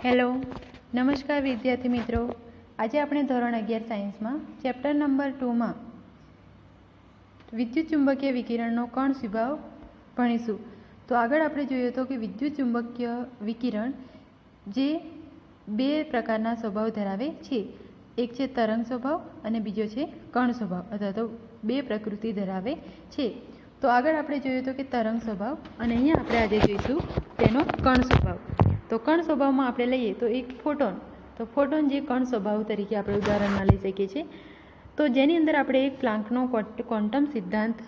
Hello, નમસ્કાર વિદ્યાર્થી મિત્રો. આજે આપણે ધોરણ 11 સાયન્સમાં ચેપ્ટર નંબર 2માં વિદ્યુત ચુંબકીય વિકિરણનો કણ સ્વભાવ ભણીશું. તો આગળ આપણે જોયું હતું કે વિદ્યુત ચુંબકીય વિકિરણ જે બે પ્રકારના સ્વભાવ ધરાવે છે. એક છે તરંગ સ્વભાવ અને બીજો છે કણ સ્વભાવ અથવા તો બે પ્રકૃતિ ધરાવે છે. તો આગળ આપણે જોયું હતું કે તરંગ સ્વભાવ અને અહીંયા આપણે આજે જોઈશું તેનો કણ સ્વભાવ. તો કણ સ્વભાવમાં આપણે લઈએ તો એક ફોટોન. તો ફોટોન જે કણ સ્વભાવ તરીકે આપણે ઉદાહરણમાં લઈ શકીએ છીએ. તો જેની અંદર આપણે એક પ્લાન્કનો ક્વોન્ટમ સિદ્ધાંત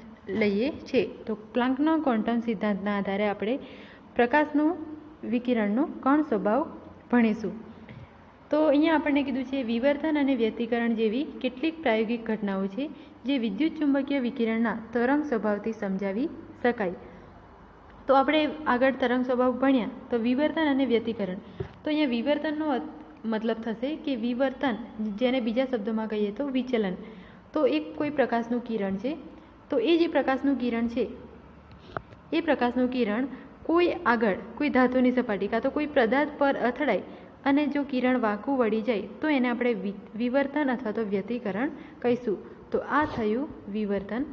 લઈએ છીએ. તો પ્લાન્કના ક્વોન્ટમ સિદ્ધાંતના આધારે આપણે પ્રકાશનું વિકિરણનો કણ સ્વભાવ ભણીશું. તો અહીંયા આપણને કીધું છે વિવર્તન અને વ્યતિકરણ જેવી કેટલીક પ્રાયોગિક ઘટનાઓ છે જે વિદ્યુત ચુંબકીય વિકિરણના તરંગ સ્વભાવથી સમજાવી શકાય. તો આપણે આગળ તરંગ સ્વભાવ ભણ્યા તો વિવર્તન અને વ્યતિકરણ. તો અહીંયા વિવર્તનનો મતલબ થશે કે વિવર્તન, જેને બીજા શબ્દોમાં કહીએ તો વિચલન. તો એક કોઈ પ્રકાશનું કિરણ છે, તો એ જે પ્રકાશનું કિરણ છે એ પ્રકાશનું કિરણ કોઈ આગળ કોઈ ધાતુની સપાટી કાં તો કોઈ પદાર્થ પર અથડાય અને જો કિરણ વાંકું વળી જાય તો એને આપણે વિવર્તન અથવા તો વ્યતિકરણ કહીશું. તો આ થયું વિવર્તન.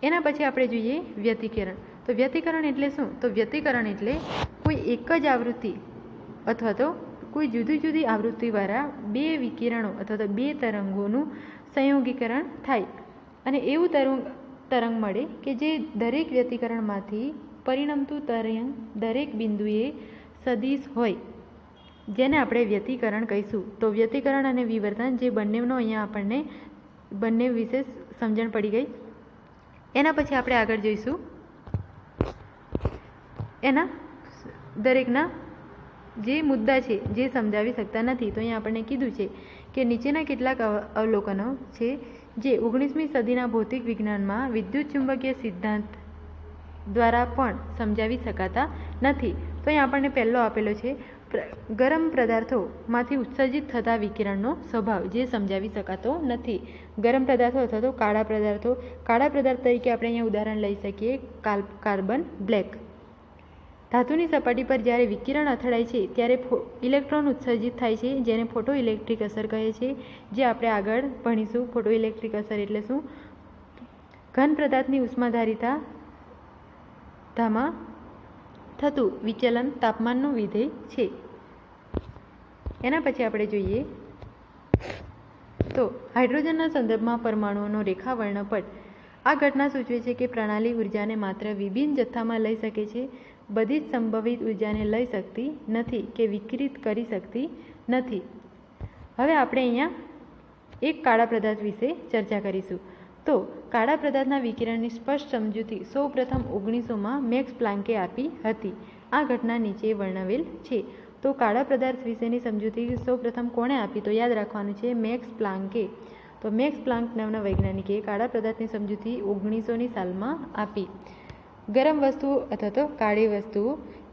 એના પછી આપણે જોઈએ વ્યતિકરણ. તો વ્યતિકરણ એટલે શું? તો વ્યતિકરણ એટલે કોઈ એક જ આવૃત્તિ અથવા તો કોઈ જુદી જુદી આવૃત્તિવાળા બે વિકિરણો અથવા તો બે તરંગોનું સંયોગીકરણ થાય અને એવું તરંગ મળે કે જે દરેક વ્યતિકરણમાંથી પરિણમતું તરંગ દરેક બિંદુએ સદિશ હોય, જેને આપણે વ્યતિકરણ કહીશું. તો વ્યતિકરણ અને વિવર્તન જે બંનેનો અહીંયા આપણને બંને વિશે સમજણ પડી ગઈ. એના પછી આપણે આગળ જોઈશું એના દરેકના જે મુદ્દા છે જે સમજાવી શકતા નથી. તો અહીંયા આપણને કીધું છે કે નીચેના કેટલાક અવલોકનો છે જે 19મી સદીના ભૌતિક વિજ્ઞાનમાં વિદ્યુત ચુંબકીય સિદ્ધાંત દ્વારા પણ સમજાવી શકાતા નથી. તો અહીં આપણને પહેલો આપેલો છે ગરમ પદાર્થોમાંથી ઉત્સર્જિત થતા વિકિરણનો સ્વભાવ જે સમજાવી શકાતો નથી. ગરમ પદાર્થો અથવા તો કાળા પદાર્થ તરીકે આપણે અહીંયા ઉદાહરણ લઈ શકીએ કાર્બન બ્લેક. ધાતુની સપાટી પર જ્યારે વિકિરણ અથડાય છે ત્યારે ઇલેક્ટ્રોન ઉત્સર્જિત થાય છે, જેને ફોટો ઇલેક્ટ્રિક અસર કહે છે, જે આપણે આગળ ભણીશું. ફોટો ઇલેક્ટ્રિક અસર એટલે શું? ઘન પદાર્થની ઉષ્માધારિતામાં થતું વિચલન તાપમાનનું વિધેય છે. એના પછી આપણે જોઈએ તો હાઇડ્રોજનના સંદર્ભમાં પરમાણુઓનો રેખા વર્ણપટ. આ ઘટના સૂચવે છે કે પ્રણાલી ઉર્જાને માત્ર વિભિન્ન જથ્થામાં લઈ શકે છે, બધી જ સંભવિત ઉર્જાને લઈ શકતી નથી કે વિકિરિત કરી શકતી નથી. હવે આપણે અહીંયા એક કાળા પદાર્થ વિશે ચર્ચા કરીશું. તો કાળા પદાર્થના વિકિરણની સ્પષ્ટ સમજૂતી સૌપ્રથમ 1900માં મેક્સ પ્લાન્કે આપી હતી. આ ઘટના નીચે વર્ણવેલ છે. તો કાળા પદાર્થ વિશેની સમજૂતી સૌપ્રથમ કોણે આપી? તો યાદ રાખવાનું છે મેક્સ પ્લાન્કે. તો મેક્સ પ્લાન્ક નામના વૈજ્ઞાનિકે કાળા પદાર્થની સમજૂતી 1900ની સાલમાં આપી. ગરમ વસ્તુઓ અથવા તો કાળી વસ્તુઓ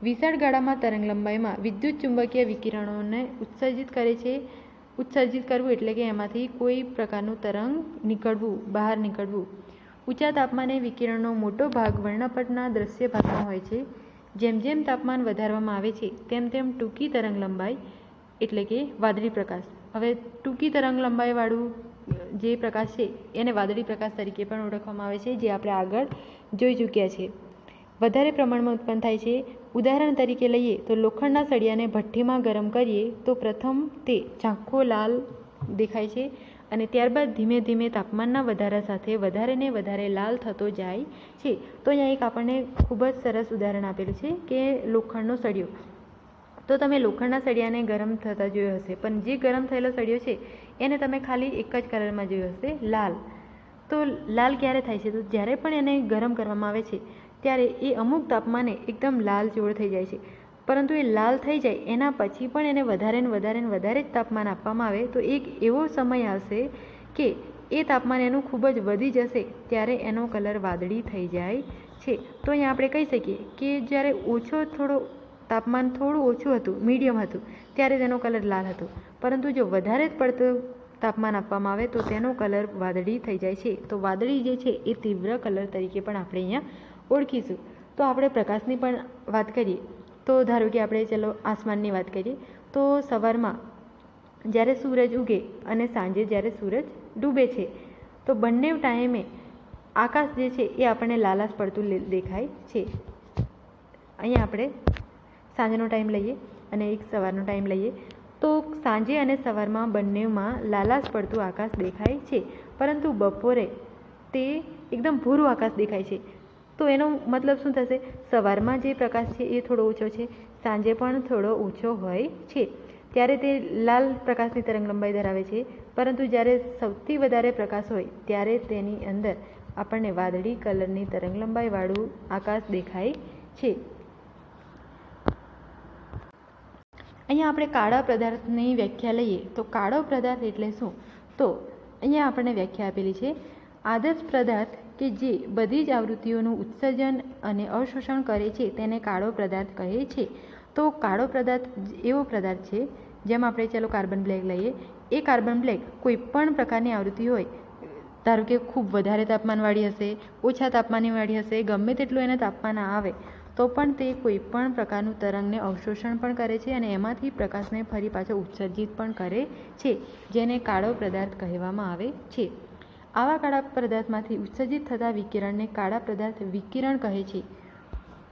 વિશાળ ગાળામાં તરંગ લંબાઈમાં વિદ્યુત ચુંબકીય વિકિરણોને ઉત્સર્જિત કરે છે. ઉત્સર્જિત કરવું એટલે કે એમાંથી કોઈ પ્રકારનું તરંગ બહાર નીકળવું. ઊંચા તાપમાને વિકિરણનો મોટો ભાગ વર્ણપટના દ્રશ્ય ભાગમાં હોય છે. જેમ જેમ તાપમાન વધારવામાં આવે છે તેમ તેમ ટૂંકી તરંગ લંબાઈ એટલે કે વાદળી પ્રકાશ. હવે ટૂંકી તરંગ લંબાઈવાળું જે પ્રકાશ છે એને વાદળી પ્રકાશ તરીકે પણ ઓળખવામાં આવે છે, જે આપણે આગળ જોઈ ચૂક્યા છે. વધારે પ્રમાણમાં ઉત્પન્ન થાય છે. ઉદાહરણ તરીકે લઈએ તો લોખંડના સળિયાને ભઠ્ઠીમાં ગરમ કરીએ તો પ્રથમ તે ઝાંખો લાલ દેખાય છે અને ત્યારબાદ ધીમે ધીમે તાપમાનના વધારા સાથે વધારે ને વધારે લાલ થતો જાય છે. તો અહીંયા એક આપણને ખૂબ જ સરસ ઉદાહરણ આપેલું છે કે લોખંડનો સળિયો. તો તમે લોખંડના સળિયાને ગરમ થતા જોયો હશે, પણ જે ગરમ થયેલો સળિયો છે એને તમે ખાલી એક જ કલરમાં જોયો હશે, લાલ. તો લાલ ક્યારે થાય છે? તો જ્યારે પણ એને ગરમ કરવામાં આવે છે ત્યારે એ અમુક તાપમાને એકદમ લાલ ચોળ થઈ જાય છે. પરંતુ એ લાલ થઈ જાય એના પછી પણ એને વધારે ને વધારે જ તાપમાન આપવામાં આવે તો એક એવો સમય આવશે કે એ તાપમાન એનું ખૂબ જ વધી જશે ત્યારે એનો કલર વાદળી થઈ જાય છે. તો અહીંયા આપણે કહી શકીએ કે જ્યારે તાપમાન થોડું ઓછું હતું, મીડિયમ હતું, ત્યારે તેનો કલર લાલ હતો. પરંતુ જો વધારે જ પડતું તાપમાન આપવામાં આવે તો તેનો કલર વાદળી થઈ જાય છે. તો વાદળી જે છે એ તીવ્ર કલર તરીકે પણ આપણે અહીંયા ઓળખીશું. તો આપણે પ્રકાશની પણ વાત કરીએ તો ધારો કે આપણે ચલો આસમાનની વાત કરીએ તો સવારમાં જ્યારે સૂરજ ઉગે અને સાંજે જ્યારે સૂરજ ડૂબે છે તો બંને ટાઈમે આકાશ જે છે એ આપણને લાલાશ પડતું દેખાય છે. અહીંયા આપણે સાંજનો ટાઈમ લઈએ અને એક સવારનો ટાઈમ લઈએ તો સાંજે અને સવારમાં બંનેમાં લાલાશ પડતું આકાશ દેખાય છે, પરંતુ બપોરે તે એકદમ ભૂરું આકાશ દેખાય છે. તો એનો મતલબ શું થશે? સવારમાં જે પ્રકાશ છે એ થોડો ઓછો છે, સાંજે પણ થોડો ઓછો હોય છે, ત્યારે તે લાલ પ્રકાશની તરંગલંબાઈ ધરાવે છે. પરંતુ જ્યારે સૌથી વધારે પ્રકાશ હોય ત્યારે તેની અંદર આપણને વાદળી કલરની તરંગલંબાઈવાળું આકાશ દેખાય છે. અહીંયા આપણે કાળા પદાર્થની વ્યાખ્યા લઈએ તો કાળો પદાર્થ એટલે શું? તો અહીંયા આપણને વ્યાખ્યા આપેલી છે, આદર્શ પદાર્થ કે જે બધી જ આવૃત્તિઓનું ઉત્સર્જન અને અવશોષણ કરે છે તેને કાળો પદાર્થ કહે છે. તો કાળો પદાર્થ એવો પદાર્થ છે, જેમ આપણે ચાલો કાર્બન બ્લેક લઈએ, એ કાર્બન બ્લેક કોઈ પણ પ્રકારની આવૃત્તિ હોય, ધારો કે ખૂબ વધારે તાપમાનવાળી હશે, ઓછા તાપમાનવાળી હશે, ગમે તેટલું એને તાપમાન આવે તો પણ તે કોઈ પણ પ્રકારનું તરંગને અવશોષણ પણ કરે છે અને એમાંથી પ્રકાશને ફરી પાછો ઉત્સર્જિત પણ કરે છે, જેને કાળો પદાર્થ કહેવામાં આવે છે. આવા કાળા પદાર્થમાંથી ઉત્સર્જિત થતા વિકિરણને કાળા પદાર્થ વિકિરણ કહે છે.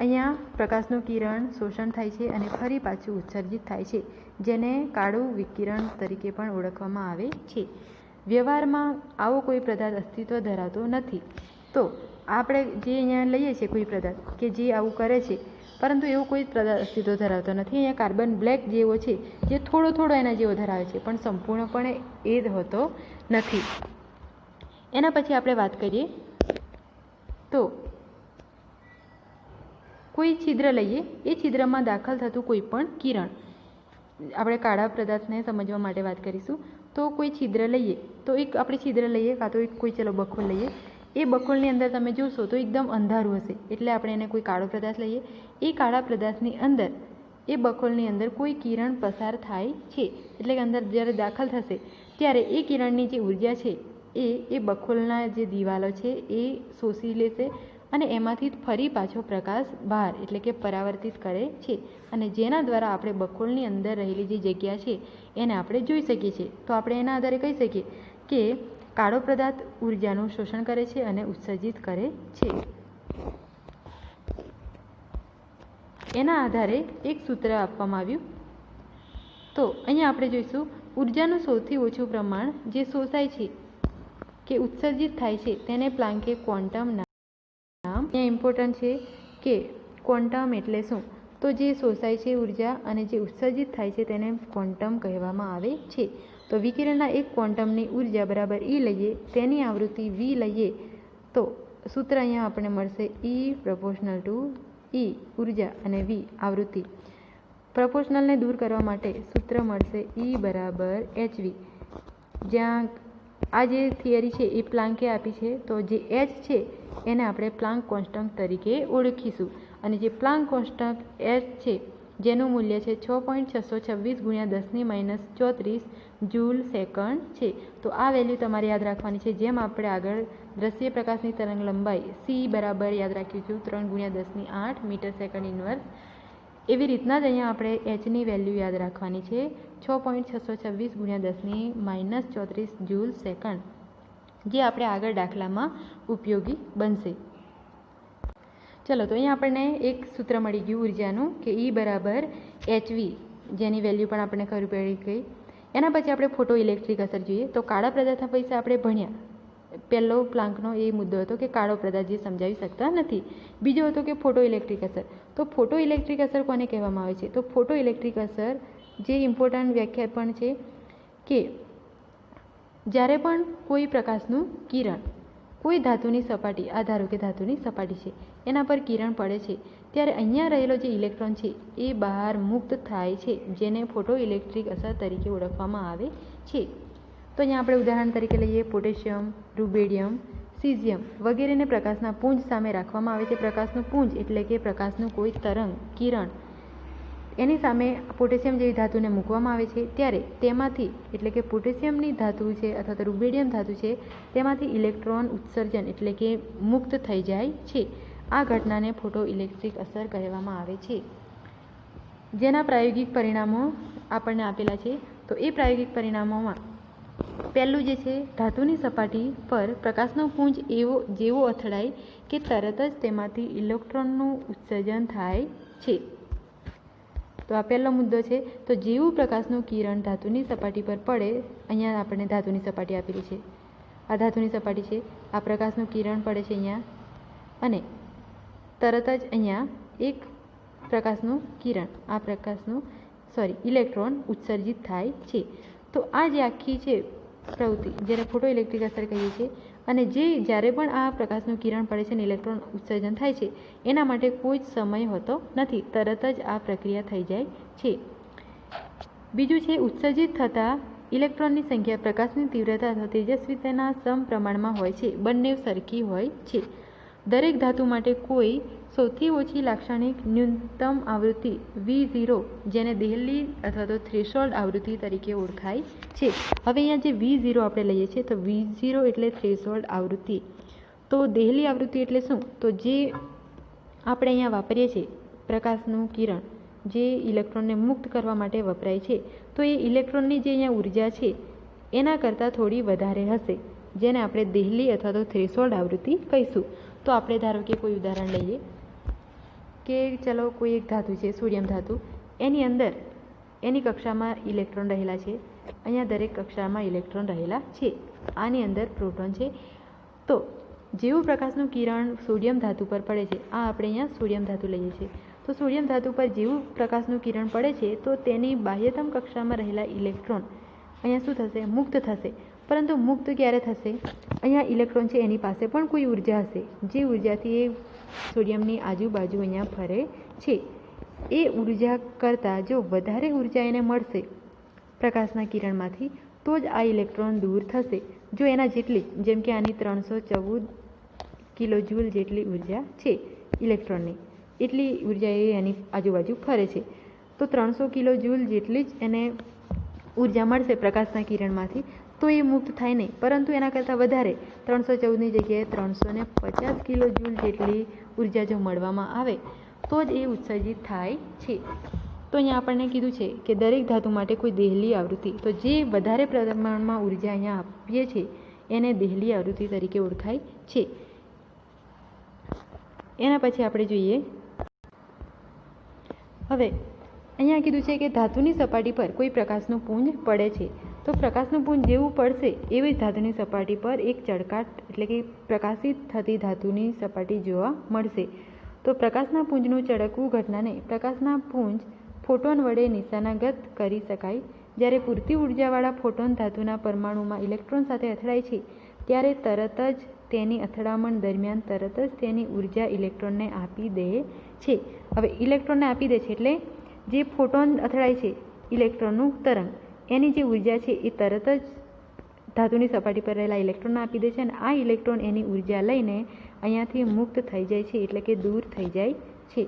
અહીંયા પ્રકાશનું કિરણ શોષણ થાય છે અને ફરી પાછું ઉત્સર્જિત થાય છે, જેને કાળું વિકિરણ તરીકે પણ ઓળખવામાં આવે છે. વ્યવહારમાં આવો કોઈ પદાર્થ અસ્તિત્વ ધરાવતો નથી. તો આપણે જે અહીંયા લઈએ છીએ કોઈ પદાર્થ કે જે આવું કરે છે, પરંતુ એવો કોઈ પદાર્થ અસ્તિત્વ ધરાવતો નથી. અહીંયા કાર્બન બ્લેક જેવો છે જે થોડો થોડો એના જેવો ધરાવે છે, પણ સંપૂર્ણપણે એ જ હોતો નથી. એના પછી આપણે વાત કરીએ તો કોઈ છિદ્ર લઈએ, એ છિદ્રમાં દાખલ થતું કોઈ પણ કિરણ, આપણે કાળા પદાર્થને સમજવા માટે વાત કરીશું. તો કોઈ છિદ્ર લઈએ તો એક આપણે છિદ્ર લઈએ કાં તો એક કોઈ ચલો બખોલ લઈએ, એ બખોલની અંદર તમે જોશો તો એકદમ અંધારું હશે, એટલે આપણે એને કોઈ કાળો પદાર્થ લઈએ. એ કાળા પદાર્થની અંદર એ બખોલની અંદર કોઈ કિરણ પસાર થાય છે, એટલે કે અંદર જ્યારે દાખલ થશે ત્યારે એ કિરણની જે ઉર્જા છે એ બખોલના જે દિવાલો છે એ શોષી લેશે અને એમાંથી ફરી પાછો પ્રકાશ બહાર એટલે કે પરાવર્તિત કરે છે, અને જેના દ્વારા આપણે બખોલની અંદર રહેલી જે જગ્યા છે એને આપણે જોઈ શકીએ છીએ. તો આપણે એના આધારે કહી શકીએ કે કાળો પદાર્થ ઉર્જાનું શોષણ કરે છે અને ઉત્સર્જિત કરે છે. એના આધારે એક સૂત્ર આપવામાં આવ્યું. તો અહીંયા આપણે જોઈશું ઉર્જાનું સૌથી ઓછું પ્રમાણ જે શોષાય છે કે ઉત્સર્જિત થાય છે તેને પ્લાન્કે ક્વોન્ટમ નામ. અહીંયા ઇમ્પોર્ટન્ટ છે કે ક્વોન્ટમ એટલે શું? તો જે શોષાય છે ઉર્જા અને જે ઉત્સર્જિત થાય છે તેને ક્વોન્ટમ કહેવામાં આવે છે. તો વિકિરણના એક ક્વોન્ટમની ઉર્જા બરાબર E લઈએ, તેની આવૃત્તિ V લઈએ તો સૂત્ર અહીંયા આપણને મળશે E પ્રપોર્શનલ ટુ E ઉર્જા અને V આવૃત્તિ. પ્રપોર્શનલને દૂર કરવા માટે સૂત્ર મળશે E બરાબર hv. જ્યાં આ જે થિયરી છે એ પ્લાન્કે આપી છે, તો જે h છે એને આપણે પ્લાન્ક કોન્સ્ટન્ટ તરીકે ઓળખીશું, અને જે પ્લાન્ક કોન્સ્ટન્ટ h છે જેનું મૂલ્ય છે 6.626 × 10⁻³ જૂલ સેકન્ડ છે. તો આ વેલ્યુ તમારે યાદ રાખવાની છે. જેમ આપણે આગળ દ્રશ્ય પ્રકાશની તરંગ લંબાઈ c બરાબર યાદ રાખ્યું છું 3 × 10⁸ મીટર સેકન્ડ ઇન્વર્સ, એવી રીતના જ અહીંયા આપણે hની વેલ્યુ યાદ રાખવાની છે 6.626 × 10⁻³ જૂલ સેકન્ડ, જે આપણે આગળ દાખલામાં ઉપયોગી બનશે. ચલો, તો અહીંયા આપણને એક સૂત્ર મળી ગયું ઉર્જાનું કે E બરાબર hv, જેની વેલ્યુ પણ આપણને ખબર પડી ગઈ. એના પછી આપણે ફોટો ઇલેક્ટ્રિક અસર જોઈએ. તો કાળા પદાર્થના પૈસા આપણે ભણ્યા. પહેલો પ્લાન્કનો એ મુદ્દો હતો કે કાળો પદાર્થ જે સમજાવી શકતા નથી. બીજો હતો કે ફોટો ઇલેક્ટ્રિક અસર. તો ફોટો ઇલેક્ટ્રિક અસર કોને કહેવામાં આવે છે? તો ફોટો ઇલેક્ટ્રિક અસર જે ઇમ્પોર્ટન્ટ વ્યાખ્યા પણ છે કે જ્યારે પણ કોઈ પ્રકાશનું કિરણ કોઈ ધાતુની સપાટી, આ ધારો કે ધાતુની સપાટી છે, એના પર કિરણ પડે છે ત્યારે અહીંયા રહેલો જે ઇલેક્ટ્રોન છે એ બહાર મુક્ત થાય છે, જેને ફોટો ઇલેક્ટ્રિક અસર તરીકે ઓળખવામાં આવે છે. તો અહીંયા આપણે ઉદાહરણ તરીકે લઈએ પોટેશિયમ, રૂબેડિયમ, સીઝિયમ વગેરેને પ્રકાશના પુંજ સામે રાખવામાં આવે છે. પ્રકાશનું પુંજ એટલે કે પ્રકાશનું કોઈ તરંગ, કિરણ, એની સામે પોટેશિયમ જેવી ધાતુને મૂકવામાં આવે છે ત્યારે તેમાંથી એટલે કે પોટેશિયમની ધાતુ છે અથવા તો રૂબેડિયમ ધાતુ છે તેમાંથી ઇલેક્ટ્રોન ઉત્સર્જન એટલે કે મુક્ત થઈ જાય છે. આ ઘટનાને ફોટો ઇલેક્ટ્રિક અસર કહેવામાં આવે છે. જેના પ્રાયોગિક પરિણામો આપણને આપેલા છે. તો એ પ્રાયોગિક પરિણામોમાં પહેલું જે છે, ધાતુની સપાટી પર પ્રકાશનો પુંજ જેવો અથડાય કે તરત જ તેમાંથી ઇલેક્ટ્રોનનું ઉત્સર્જન થાય છે. તો આ પહેલો મુદ્દો છે. તો જેવું પ્રકાશનું કિરણ ધાતુની સપાટી પર પડે, અહીંયા આપણને ધાતુની સપાટી આપેલી છે, આ ધાતુની સપાટી છે, આ પ્રકાશનું કિરણ પડે છે અહીંયા, અને તરત જ અહીંયા એક પ્રકાશનું કિરણ, આ પ્રકાશનું ઇલેક્ટ્રોન ઉત્સર્જિત થાય છે. તો આ જે આખી છે પ્રવૃત્તિ, જેને ફોટો ઇલેક્ટ્રિક અસર કહીએ છીએ, અને જ્યારે પણ આ પ્રકાશનું કિરણ પડે છે અને ઇલેક્ટ્રોન ઉત્સર્જન થાય છે, એના માટે કોઈ જ સમય હોતો નથી, તરત જ આ પ્રક્રિયા થઈ જાય છે. બીજું છે, ઉત્સર્જિત થતા ઇલેક્ટ્રોનની સંખ્યા પ્રકાશની તીવ્રતા અથવા તેજસ્વીતાના સમપ્રમાણમાં હોય છે, બંને સરખી હોય છે. દરેક ધાતુ માટે કોઈ સૌથી ઓછી લાક્ષણિક ન્યૂનતમ આવૃત્તિ V0, જેને દેહલી અથવા તો થ્રેશોલ્ડ આવૃત્તિ તરીકે ઓળખાય છે. હવે અહીંયા જે V0 આપણે લઈએ છીએ, તો V0 એટલે થ્રેશોલ્ડ આવૃત્તિ. તો દેહલી આવૃત્તિ એટલે શું? તો જે આપણે અહીંયા વાપરીએ છીએ પ્રકાશનું કિરણ, જે ઇલેક્ટ્રોનને મુક્ત કરવા માટે વપરાય છે, તો એ ઇલેક્ટ્રોનની જે અહીંયા ઉર્જા છે એના કરતાં થોડી વધારે હશે, જેને આપણે દેહલી અથવા તો થ્રેશોલ્ડ આવૃત્તિ કહીશું. તો આપણે ધારો કે કોઈ ઉદાહરણ લઈએ કે ચલો કોઈ એક ધાતુ છે, સોડિયમ ધાતુ, એની અંદર એની કક્ષામાં ઇલેક્ટ્રોન રહેલા છે, અહીંયા દરેક કક્ષામાં ઇલેક્ટ્રોન રહેલા છે, આની અંદર પ્રોટોન છે. તો જેવું પ્રકાશનું કિરણ સોડિયમ ધાતુ પર પડે છે, આ આપણે અહીંયા સોડિયમ ધાતુ લઈએ છીએ, તો સોડિયમ ધાતુ પર જેવું પ્રકાશનું કિરણ પડે છે, તો તેની બાહ્યતમ કક્ષામાં રહેલા ઇલેક્ટ્રોન અહીંયા શું થશે? મુક્ત થશે. પરંતુ મુક્ત ક્યારે થશે? અહીંયા ઇલેક્ટ્રોન છે એની પાસે પણ કોઈ ઉર્જા હશે, જે ઉર્જાથી એ સોડિયમની આજુબાજુ અહીંયા ફરે છે. એ ઉર્જા કરતાં જો વધારે ઉર્જા એને મળશે પ્રકાશના કિરણમાંથી, તો જ આ ઇલેક્ટ્રોન દૂર થશે. જો એના જેટલી, જેમ કે આની 314 કિલો જૂલ જેટલી ઉર્જા છે ઇલેક્ટ્રોનની, એટલી ઉર્જા એ એની આજુબાજુ ફરે છે, તો 300 કિલો જૂલ જેટલી જ એને ઉર્જા મળશે પ્રકાશના કિરણમાંથી, તો એ મુક્ત થાય નહીં. પરંતુ એના કરતાં વધારે 314ની જગ્યાએ 350 કિલો જૂલ જેટલી ઉર્જા જો મળવામાં આવે, તો જ એ ઉત્સર્જિત થાય છે. તો અહીંયા આપણને કીધું છે કે દરેક ધાતુ માટે કોઈ દેહલી આવૃત્તિ, તો જે વધારે પ્રમાણમાં ઉર્જા અહીંયા આપીએ છીએ એને દેહલી આવૃત્તિ તરીકે ઓળખાય છે. એના પછી આપણે જોઈએ, હવે અહીંયા કીધું છે કે ધાતુની સપાટી પર કોઈ પ્રકાશનું પુંજ પડે છે, તો પ્રકાશનું પુંજ જેવું પડશે એવી જ ધાતુની સપાટી પર એક ચળકાટ એટલે કે પ્રકાશિત થતી ધાતુની સપાટી જોવા મળશે. તો પ્રકાશના પુંજનું ચળકવું ઘટનાને પ્રકાશના પુંજ ફોટોન વડે નિશાનાગત કરી શકાય. જ્યારે પૂરતી ઉર્જાવાળા ફોટોન ધાતુના પરમાણુમાં ઇલેક્ટ્રોન સાથે અથડાય છે, ત્યારે તરત જ તેની અથડામણ દરમિયાન તરત જ તેની ઉર્જા ઇલેક્ટ્રોનને આપી દે છે. હવે ઇલેક્ટ્રોનને આપી દે છે એટલે જે ફોટોન અથડાય છે, ઇલેક્ટ્રોનનું તરંગ, એની જે ઉર્જા છે એ તરત જ ધાતુની સપાટી પર રહેલા ઇલેક્ટ્રોનને આપી દે છે, અને આ ઇલેક્ટ્રોન એની ઉર્જા લઈને અહીંયાથી મુક્ત થઈ જાય છે, એટલે કે દૂર થઈ જાય છે.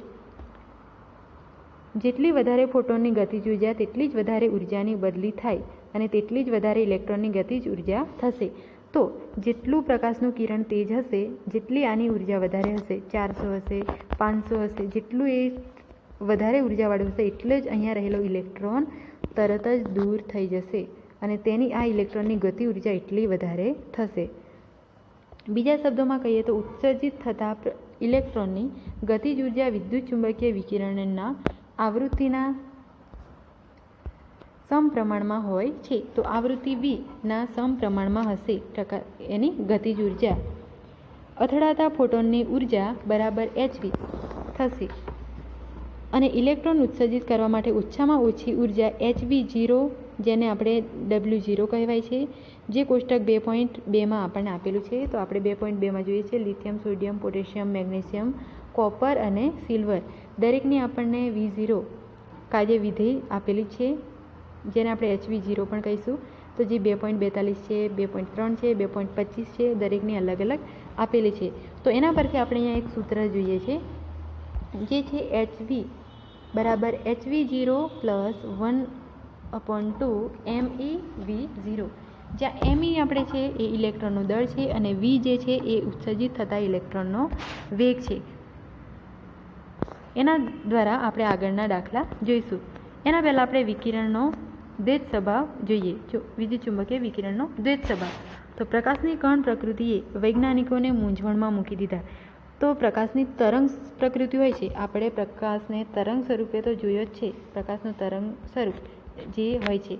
જેટલી વધારે ફોટોનની ગતિજ ઉર્જા, તેટલી જ વધારે ઉર્જાની બદલી થાય, અને તેટલી જ વધારે ઇલેક્ટ્રોનની ગતિજ ઉર્જા થશે. તો જેટલું પ્રકાશનું કિરણ તેજ હશે, જેટલી આની ઉર્જા વધારે હશે, 400 હશે, 500 હશે, જેટલું એ વધારે ઉર્જાવાળું હશે, એટલે જ અહીંયા રહેલો ઇલેક્ટ્રોન તરત જ દૂર થઈ જશે, અને તેની આ ઇલેક્ટ્રોનની ગતિ ઉર્જા એટલી વધારે થશે. બીજા શબ્દોમાં કહીએ તો ઉત્સર્જિત થતા ઇલેક્ટ્રોનની ગતિજ ઉર્જા વિદ્યુત ચુંબકીય વિકિરણના આવૃત્તિના સમપ્રમાણમાં હોય છે. તો આવૃત્તિ V ના સમપ્રમાણમાં હશે એની ગતિજ ઉર્જા. અથડાતા ફોટોનની ઉર્જા બરાબર hv થશે, અને ઇલેક્ટ્રોન ઉત્સર્જિત કરવા માટે ઓછામાં ઓછી ઉર્જા hv0, જેને આપણે W0 કહેવાય છે, જે કોષ્ટક 2.2માં આપણને આપેલું છે. તો આપણે 2.2માં જોઈએ છે lithium, sodium, potassium, magnesium, copper અને સિલ્વર, દરેકની આપણને V0 કાર્ય વિધેય આપેલી છે, જેને આપણે hv0 પણ કહીશું. તો જે 2.42 છે, 2.3 છે, 2.25 છે, દરેકની અલગ અલગ આપેલી છે. તો એના પરથી આપણે અહીંયા એક સૂત્ર જોઈએ છે, જે છે hv બરાબર hv0 પ્લસ 1/2 meV0, જ્યાં me આપણે છે એ ઇલેક્ટ્રોનનું દળ છે, અને v જે છે એ ઉત્સર્જિત થતા ઇલેક્ટ્રોનનો વેગ છે. એના દ્વારા આપણે આગળના દાખલા જોઈશું. એના પહેલાં આપણે વિકિરણનો દ્વૈત સ્વભાવ જોઈએ. જો વિદ્યુતચુંબકીય વિકિરણનો દ્વૈત સ્વભાવ. તો પ્રકાશની કણ પ્રકૃતિએ વૈજ્ઞાનિકોને મૂંઝવણમાં મૂકી દીધા. તો પ્રકાશની તરંગ પ્રકૃતિ હોય છે, આપણે પ્રકાશને તરંગ સ્વરૂપે તો જોયો જ છે. પ્રકાશનું તરંગ સ્વરૂપ જે હોય છે,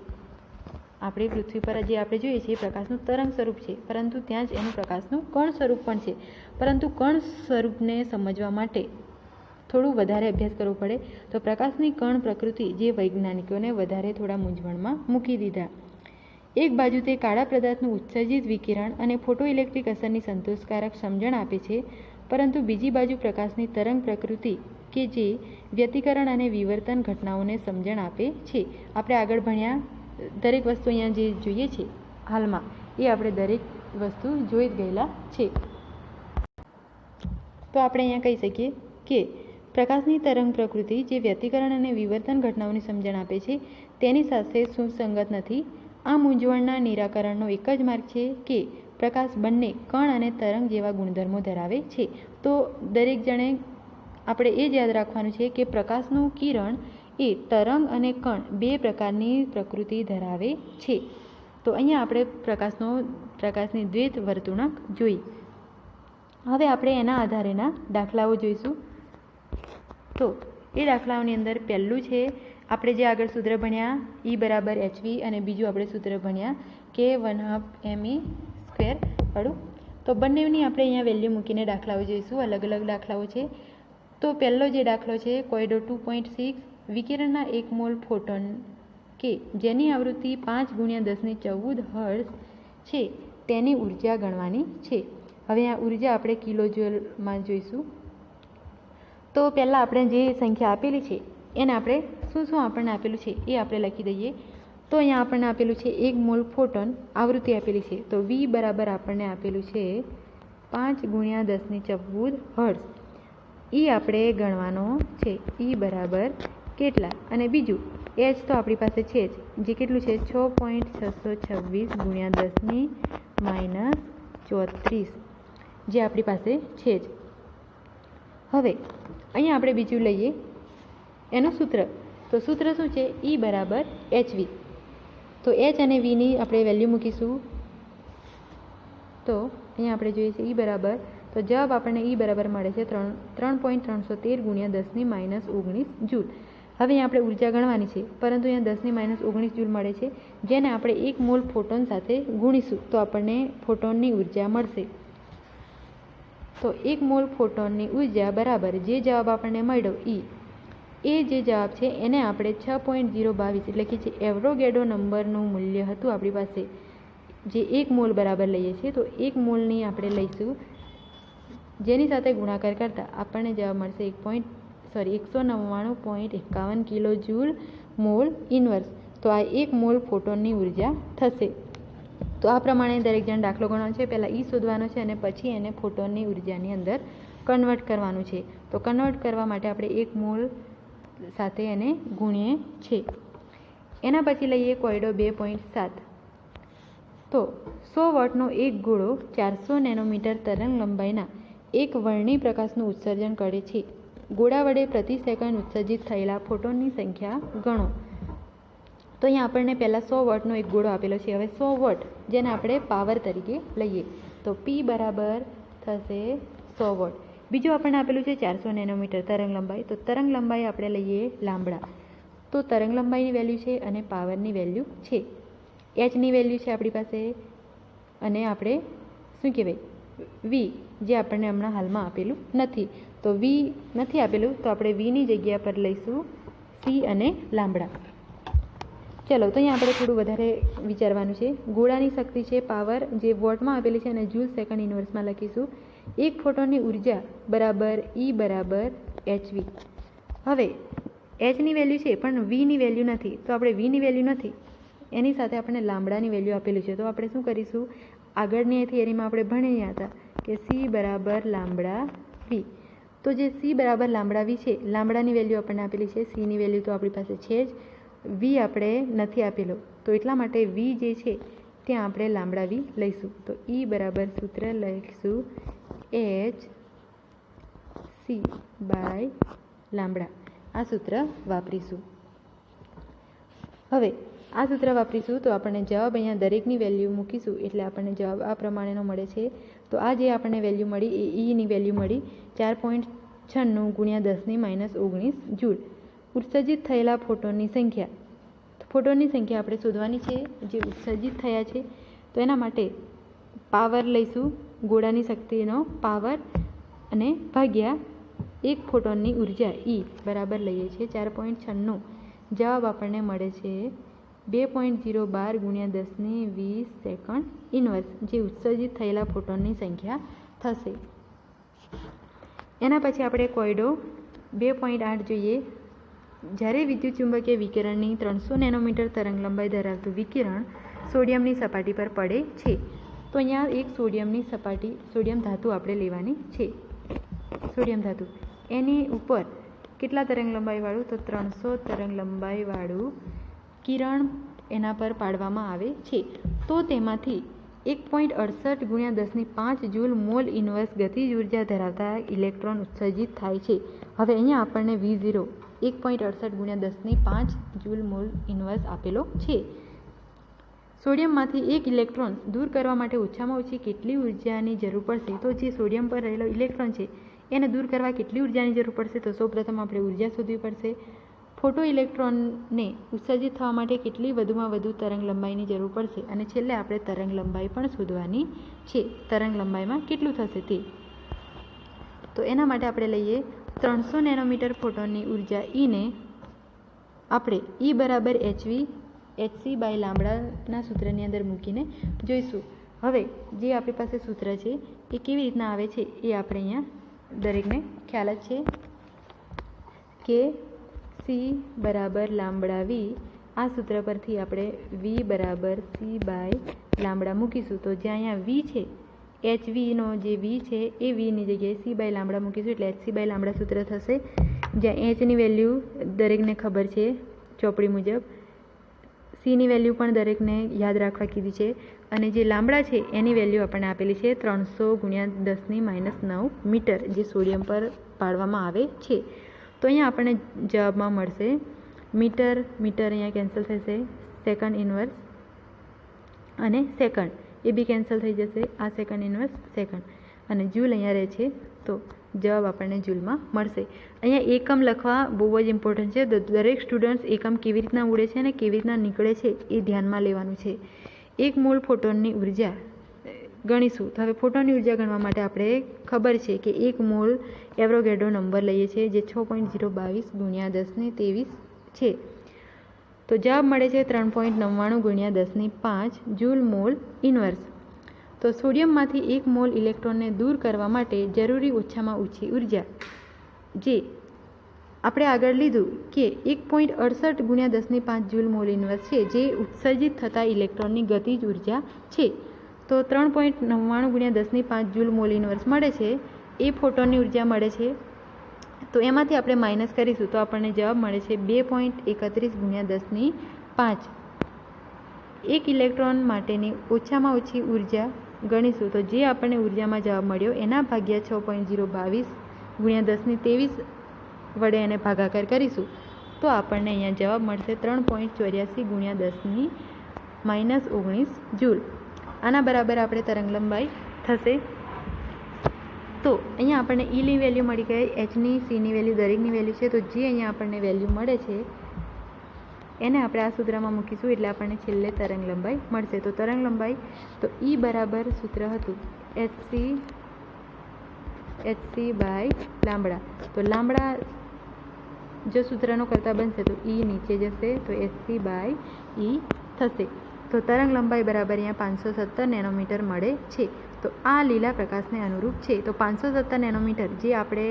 આપણે પૃથ્વી પર જે આપણે જોઈએ છીએ પ્રકાશનું તરંગ સ્વરૂપ છે, પરંતુ ત્યાં જ એનું પ્રકાશનું કણ સ્વરૂપ પણ છે. પરંતુ કણ સ્વરૂપને સમજવા માટે થોડું વધારે અભ્યાસ કરવો પડે. તો પ્રકાશની કણ પ્રકૃતિ જે વૈજ્ઞાનિકોને વધારે થોડા મૂંઝવણમાં મૂકી દીધા. એક બાજુ તે કાળા પદાર્થનું ઉત્સર્જિત વિકિરણ અને ફોટોઇલેક્ટ્રિક અસરની સંતોષકારક સમજણ આપે છે, પરંતુ બીજી બાજુ પ્રકાશની તરંગ પ્રકૃતિ કે જે વ્યતિકરણ અને વિવર્તન ઘટનાઓને સમજણ આપે છે. આપણે આગળ ભણ્યા દરેક વસ્તુ અહીંયા જે જોઈએ છે હાલમાં એ આપણે દરેક વસ્તુ જોઈ જ ગયેલા છે. તો આપણે અહીંયા કહી શકીએ કે પ્રકાશની તરંગ પ્રકૃતિ જે વ્યતિકરણ અને વિવર્તન ઘટનાઓની સમજણ આપે છે તેની સાથે સુસંગત નથી. આ મૂંઝવણના નિરાકરણનો એક જ માર્ગ છે કે પ્રકાશ બંને કણ અને તરંગ જેવા ગુણધર્મો ધરાવે છે. તો દરેક જણે આપણે એ જ યાદ રાખવાનું છે કે પ્રકાશનું કિરણ એ તરંગ અને કણ બે પ્રકારની પ્રકૃતિ ધરાવે છે. તો અહીંયા આપણે પ્રકાશની દ્વૈત વર્તુણક જોઈ. હવે આપણે એના આધારેના દાખલાઓ જોઈશું. તો એ દાખલાઓની અંદર પહેલું છે આપણે જે આગળ સૂત્ર ભણ્યા E બરાબર HV, અને બીજું આપણે સૂત્ર ભણ્યા કે 1/2 me² વાળું. તો બંનેની આપણે અહીંયા વેલ્યુ મૂકીને દાખલાઓ જોઈશું. અલગ અલગ દાખલાઓ છે. તો પહેલો જે દાખલો છે કોયડો 2.6, વિકિરણના 1 મોલ ફોટોન કે જેની આવૃત્તિ 5×1014 હર્ટ્ઝ છે તેની ઉર્જા ગણવાની છે. હવે આ ઉર્જા આપણે કિલોજોલમાં જોઈશું. તો પહેલાં આપણે જે સંખ્યા આપેલી છે એને આપણે શું આપણને આપેલું છે એ આપણે લખી દઈએ. તો અહીંયા આપણને આપેલું છે 1 મોલ ફોટોન, આવૃત્તિ આપેલી છે. તો V બરાબર આપણને આપેલું છે 5×1014 હર્ટ્ઝ. એ આપણે ગણવાનો છે. E બરાબર કેટલા, અને બીજું H તો આપણી પાસે છે જ, જે કેટલું છે 6.626×10⁻34 જે આપણી પાસે છે જ. હવે અહીંયા આપણે બીજું લઈએ એનું સૂત્ર. તો સૂત્ર શું છે? E બરાબર HV. તો H અને Vની આપણે વેલ્યુ મૂકીશું. તો અહીંયા આપણે જોઈએ છે E બરાબર, તો જવાબ આપણને E બરાબર મળે છે 3.313×10⁻19 જૂલ. હવે અહીંયા આપણે ઉર્જા ગણવાની છે, પરંતુ અહીંયા 10⁻19 જૂલ મળે છે, જેને આપણે 1 મોલ ફોટોન સાથે ગુણીશું તો આપણને ફોટોનની ઉર્જા મળશે. તો 1 મોલ ફોટોનની ઉર્જા બરાબર જે જવાબ આપણને મળ્યો એ જે જવાબ છે એને આપણે 6.022 એટલે કે જે એવરોગેડો નંબરનું મૂલ્ય હતું આપણી પાસે, જે 1 મોલ બરાબર લઈએ છીએ, તો 1 મોલની આપણે લઈશું, જેની સાથે ગુણાકાર કરતાં આપણને જવાબ મળશે 199.51 કિલો જૂલ મોલ ઇન્વર્સ. તો આ 1 મોલ ફોટોનની ઉર્જા થશે. તો આ પ્રમાણે દરેક જણ દાખલો ગણવાનો છે. પહેલાં E શોધવાનો છે અને પછી એને ફોટોનની ઉર્જાની અંદર કન્વર્ટ કરવાનું છે. તો કન્વર્ટ કરવા માટે આપણે 1 મોલ સાથે એને ગુણીએ છીએ. એના પછી લઈએ કોયડો 2.7. તો 100 વોટનો એક ગોળો 400 નેનોમીટર તરંગ લંબાઈના એક વર્ણિય પ્રકાશનું ઉત્સર્જન કરે છે. ગોળા વડે પ્રતિ સેકન્ડ ઉત્સર્જિત થયેલા ફોટોનની સંખ્યા ગણો. તો અહીંયા આપણને પહેલાં 100 વોટનો એક ગોળો આપેલો છે. હવે 100 વોટ જેને આપણે પાવર તરીકે લઈએ, તો P બરાબર થશે 100 વોટ. બીજું આપણને આપેલું છે 400 નેનોમીટર તરંગ લંબાઈ. તો તરંગ લંબાઈ આપણે લઈએ લાંબડા. તો તરંગ લંબાઈની વેલ્યુ છે અને પાવરની વેલ્યુ છે. Hની વેલ્યુ છે આપણી પાસે, અને આપણે શું કહેવાય V જે આપણને હમણાં હાલમાં આપેલું નથી. તો V નથી આપેલું તો આપણે Vની જગ્યા પર લઈશું C અને લાંબડા. ચલો, તો અહીંયા આપણે થોડું વધારે વિચારવાનું છે. ગોળાની શક્તિ છે પાવર જે વોટમાં આપેલી છે અને જૂલ સેકન્ડ ઇન્વર્સમાં લખીશું. એક ફોટોનની ઉર્જા બરાબર E બરાબર HV. હવે Hની વેલ્યુ છે પણ Vની વેલ્યુ નથી, તો આપણે Vની વેલ્યુ નથી એની સાથે આપણે લાંબડાની વેલ્યુ આપેલી છે. તો આપણે શું કરીશું, આગળની થિયરીમાં આપણે ભણ્યા હતા કે C બરાબર લાંબડા V. તો જે C બરાબર લાંબડા V છે, લાંબડાની વેલ્યુ આપણને આપેલી છે, Cની વેલ્યુ તો આપણી પાસે છે જ, V આપણે નથી આપેલો, તો એટલા માટે V જે છે ત્યાં આપણે લાંબડા V લઈશું. તો E બરાબર સૂત્ર લઈશું HC/V. લાંબડા. આ સૂત્ર વાપરીશું. હવે આ સૂત્ર વાપરીશું તો આપણને જવાબ અહીંયા દરેકની વેલ્યુ મૂકીશું એટલે આપણને જવાબ આ પ્રમાણેનો મળે છે. તો આ જે આપણને વેલ્યુ મળી એ ઈની વેલ્યુ મળી 4.96 × 10⁻19 જૂલ. ઉત્સર્જિત થયેલા ફોટોનની સંખ્યા. ફોટોનની સંખ્યા આપણે શોધવાની છે જે ઉત્સર્જિત થયા છે. તો એના માટે પાવર લઈશું, ગોળાની શક્તિનો પાવર, અને ભાગ્યા એક ફોટોનની ઉર્જા E બરાબર લઈએ છીએ 4.96. જવાબ આપણને મળે છે 2.012 × 10⁻20 સેકન્ડ ઇન્વર્સ, જે ઉત્સર્જિત થયેલા ફોટોનની સંખ્યા થશે. એના પછી આપણે કોયડો 2.8 જોઈએ. જ્યારે વિદ્યુત ચુંબકીય વિકિરણની 300 નેનોમીટર તરંગ લંબાઈ ધરાવતું વિકિરણ સોડિયમની સપાટી પર પડે છે. તો અહીંયા એક સોડિયમ ધાતુ આપણે લેવાની છે. સોડિયમ ધાતુ એની ઉપર કેટલા તરંગ લંબાઈવાળું? તો 300 તરંગ લંબાઈવાળું કિરણ એના પર પાડવામાં આવે છે. તો તેમાંથી 1.68 × 10⁵ જૂલ મોલ ઇન્વર્સ ગતિજ ઉર્જા ધરાવતા ઇલેક્ટ્રોન ઉત્સર્જિત થાય છે. હવે અહીંયા આપણને V0 1.68 × 10⁵ જૂલ મોલ ઇન્વર્સ આપેલો છે. સોડિયમમાંથી એક ઇલેક્ટ્રોન દૂર કરવા માટે ઓછામાં ઓછી કેટલી ઉર્જાની જરૂર પડશે? તો જે સોડિયમ પર રહેલો ઇલેક્ટ્રોન છે એને દૂર કરવા કેટલી ઉર્જાની જરૂર પડશે? તો સૌપ્રથમ આપણે ઉર્જા શોધવી પડશે. ફોટો ઇલેક્ટ્રોનને ઉત્સર્જિત થવા માટે કેટલી વધુમાં વધુ તરંગ લંબાઈની જરૂર પડશે? અને છેલ્લે આપણે તરંગ લંબાઈ પણ શોધવાની છે. તરંગ લંબાઈમાં કેટલું થશે તે. તો એના માટે આપણે લઈએ 300 નેનોમીટર ફોટોનની ઉર્જા E ને આપણે E બરાબર hc/λના સૂત્રની અંદર મૂકીને જોઈશું. હવે જે આપણી પાસે સૂત્ર છે એ કેવી રીતના આવે છે એ આપણે અહીંયા દરેકને ખ્યાલ જ છે કે C બરાબર λV. આ સૂત્ર પરથી આપણે V બરાબર c/λ મૂકીશું. તો જ્યાં અહીંયા V છે, hvનો જે V છે એ Vની જગ્યાએ c/λ મૂકીશું એટલે hc/λ સૂત્ર થશે. જ્યાં hની વેલ્યુ દરેકને ખબર છે ચોપડી મુજબ, cની વેલ્યુ પણ દરેકને યાદ રાખવા કીધી છે, અને જે લાંબડા છે એની વેલ્યુ આપણને આપેલી છે 300 × 10⁻9 મીટર, જે સોડિયમ પર પાડવામાં આવે છે. તો અહીંયા આપણને જવાબમાં મળશે મીટર અહીંયા કેન્સલ થશે, સેકન્ડ ઇન્વર્સ અને સેકન્ડ એ બી કેન્સલ થઈ જશે, આ સેકન્ડ ઇન્વર્સ સેકન્ડ, અને જૂલ અહીંયા રહે છે. તો જવાબ આપણને જૂલમાં મળશે. અહીંયા એકમ લખવા બહુ જ ઇમ્પોર્ટન્ટ છે. દરેક સ્ટુડન્ટ્સ એકમ કેવી રીતના ઉડે છે અને કેવી રીતના નીકળે છે એ ધ્યાનમાં લેવાનું છે. એક મોલ ફોટોનની ઉર્જા ગણીશું. તો હવે ફોટોનની ઉર્જા ગણવા માટે આપણે ખબર છે કે એક મોલ એવોગાડ્રો નંબર લઈએ છીએ જે 6.022 × 10⁻23 છે. તો જવાબ મળે છે 3.99 × 10⁵ જૂલ મોલ ઇન્વર્સ. તો સોડિયમમાંથી એક મોલ ઇલેક્ટ્રોનને દૂર કરવા માટે જરૂરી ઓછામાં ઓછી ઉર્જા, જે આપણે આગળ લીધું કે 1.68 × 10⁵ જૂલ મોલ ઇન્વર્સ છે, જે ઉત્સર્જિત થતા ઇલેક્ટ્રોનની ગતિજ ઉર્જા છે. તો 3.99 × 10⁵ જૂલ મોલ ઇન્વર્સ મળે છે એ ફોટોનની ઉર્જા મળે છે. તો એમાંથી આપણે માઇનસ કરીશું તો આપણને જવાબ મળે છે 2.31 × 10⁵. એક ઇલેક્ટ્રોન માટેની ઓછામાં ઓછી ઉર્જા ગણીશું તો જે આપણને ઉર્જામાં જવાબ મળ્યો એના ભાગ્યા 6.022 × 10⁻23 વડે એને ભાગાકાર કરીશું તો આપણને અહીંયા જવાબ મળશે 3.84 × 10⁻19 જૂલ. આના બરાબર આપણે તરંગ લંબાઈ થશે. તો અહીંયા આપણને ઈની વેલ્યુ મળી ગઈ, એચની, સીની વેલ્યુ, દરેકની વેલ્યુ છે. તો જે અહીંયા આપણને વેલ્યુ મળે છે એને આપણે આ સૂત્રમાં મૂકીશું એટલે આપણને છેલ્લે તરંગ લંબાઈ મળશે. તો તરંગ લંબાઈ તો E બરાબર સૂત્ર હતું hc/λ. તો લાંબડા જો સૂત્રનો કરતા બનશે તો E નીચે જશે તો hc/E થશે. તો તરંગ લંબાઈ બરાબર અહીંયા 517 નેનોમીટર મળે છે. તો આ લીલા પ્રકાશને અનુરૂપ છે. તો 517 નેનોમીટર જે આપણે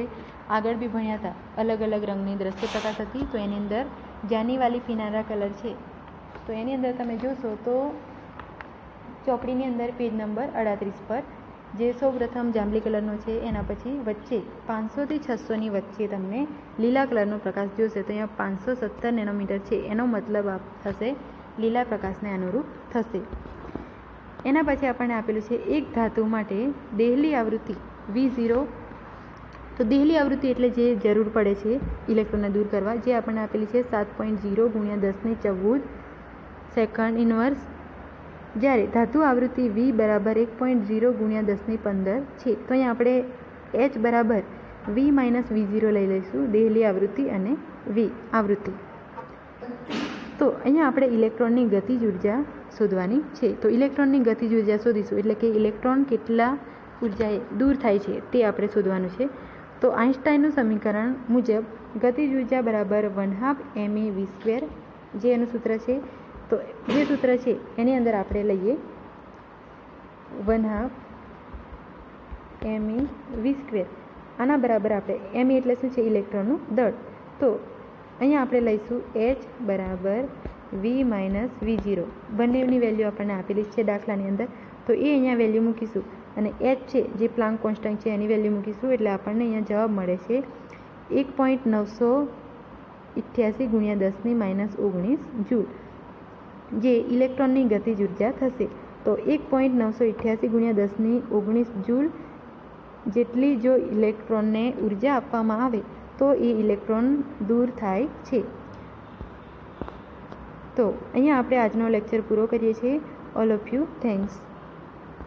આગળ બી ભણ્યા હતા, અલગ અલગ રંગની દ્રશ્ય પ્રકાશ હતી. તો એની અંદર જાનીવાલી પીનારા કલર છે. તો એની અંદર તમે જોશો તો ચોપડીની અંદર પેજ નંબર 38 પર જે સૌપ્રથમ જાંબલી કલરનો છે એના પછી વચ્ચે 500 થી 600ની વચ્ચે તમને લીલા કલરનો પ્રકાશ જોશે. તો અહીંયા 517 નેનોમીટર છે એનો મતલબ થશે લીલા પ્રકાશને અનુરૂપ થશે. એના પછી આપણને આપેલું છે એક ધાતુ માટે દેહલી આવૃત્તિ V0. તો તો દેહલી આવૃત્તિ એટલે જે જરૂર પડે છે ઇલેક્ટ્રોનને દૂર કરવા, જે આપણને આપેલી છે 7.0 × 1014 સેકન્ડ ઇન્વર્સ, જ્યારે ધાતુ આવૃત્તિ V બરાબર 1.0 × 1015 છે. તો અહીંયા આપણે H બરાબર V - V0 લઈ લઈશું, દેહલી આવૃત્તિ અને V આવૃત્તિ. તો અહીંયા આપણે ઇલેક્ટ્રોનની ગતિજ ઉર્જા શોધવાની છે. તો ઇલેક્ટ્રોનની ગતિજ ઉર્જા શોધીશું, એટલે કે ઇલેક્ટ્રોન કેટલા ઉર્જાએ દૂર થાય છે તે આપણે શોધવાનું છે. તો આઇન્સ્ટાઈનનું સમીકરણ મુજબ ગતિજ ઉર્જા બરાબર 1/2 mv², જે એનું સૂત્ર છે. તો જે સૂત્ર છે એની અંદર આપણે લઈએ 1/2 mv². આના બરાબર આપણે me એટલે શું છે? ઇલેક્ટ્રોનનું દળ. તો અહીંયા આપણે લઈશું H બરાબર V - V0. બંનેની વેલ્યુ આપણને આપેલી છે દાખલાની અંદર, તો એ અહીંયા વેલ્યુ મૂકીશું અને H છે જે પ્લાન્ક કોન્સ્ટન્ટ છે એની વેલ્યુ મૂકીશું, એટલે આપણને અહીંયા જવાબ મળે છે 1.988 × 10 - 19 જૂલ, જે ઇલેક્ટ્રોનની ગતિજ ઉર્જા થશે. તો 1.988 × 10 - 19 જૂલ જેટલી જો ઇલેક્ટ્રોનને ઉર્જા આપવામાં આવે તો એ ઇલેક્ટ્રોન દૂર થાય છે. તો અહીંયા આપણે આજનો લેક્ચર પૂરો કરીએ છીએ. All of you thanks.